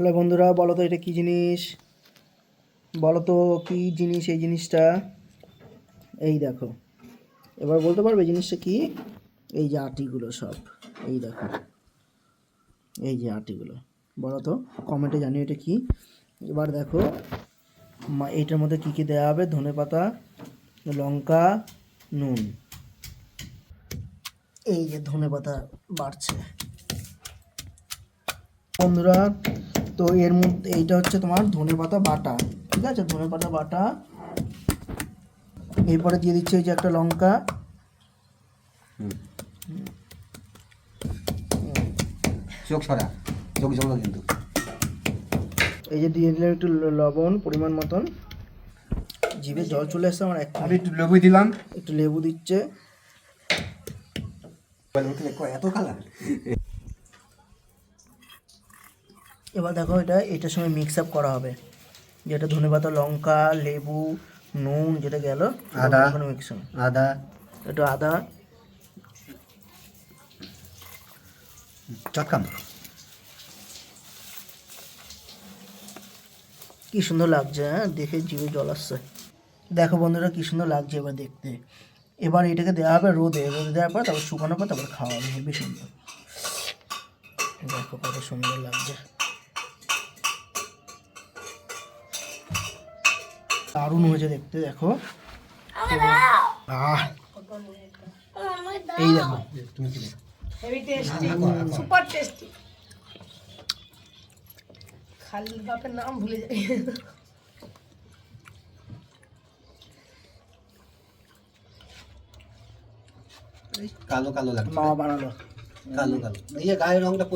Hello বন্ধুরা, বলো তো এটা কী জিনিস? বলো তো কী জিনিস এই জিনিসটা? এই দেখো, এবার বলতে পারবে জিনিসটা কি? এই যে আটিগুলো সব, এই দেখো, এই যে আটিগুলো, বলো তো কমেন্টে জানিও এটা কি। এবার দেখো এইটার মধ্যে কি কি দেওয়া হবে? ধনেপাতা, লঙ্কা, নুন। এই যে ধনেপাতা বাড়ছে বন্ধুরা। তো এর মধ্যে এইটা হচ্ছে তোমার ধনেপাতা বাটা, ঠিক আছে? ধনেপাতা বাটা। এরপরে দিয়ে দিচ্ছে এই যে একটা লঙ্কা, চোখ সরা, চোখ জ্বলো কিন্তু। এই যে দিয়ে দিলাম একটু লবণ পরিমাণ মতন। জিভে জল চলে আসছে আমার। আমি একটু লেবু দিলাম, একটু লেবু দিচ্ছে। এত কালার। এবার দেখো এটা এটার সঙ্গে মিক্স আপ করা হবে, যেটা ধনেপাতা, লঙ্কা, লেবু, নুন যেটা গেল, আদা, মিক্স হবে। আদা, একটু আদা, চটকাম। কি সুন্দর লাগছে, হ্যাঁ দেখে জিভে জল আসছে। দেখো বন্ধুরা কি সুন্দর লাগছে এবার দেখতে। এবার এটাকে দেওয়া হবে রোদে, রোদে দেওয়ার পর তারপর শুকানোর পর তারপর খাওয়া হবে। হেবি সুন্দর, দেখো কত সুন্দর লাগছে, দারুণ হয়েছে দেখতে। দেখো আহ, এই দেখো heavy tasty, super tasty. Khalid বাপের নাম ভুলে যাই। কালো কালো লাগছে, মা বানালো। কালো কালো। এই যে গায়ের রংটা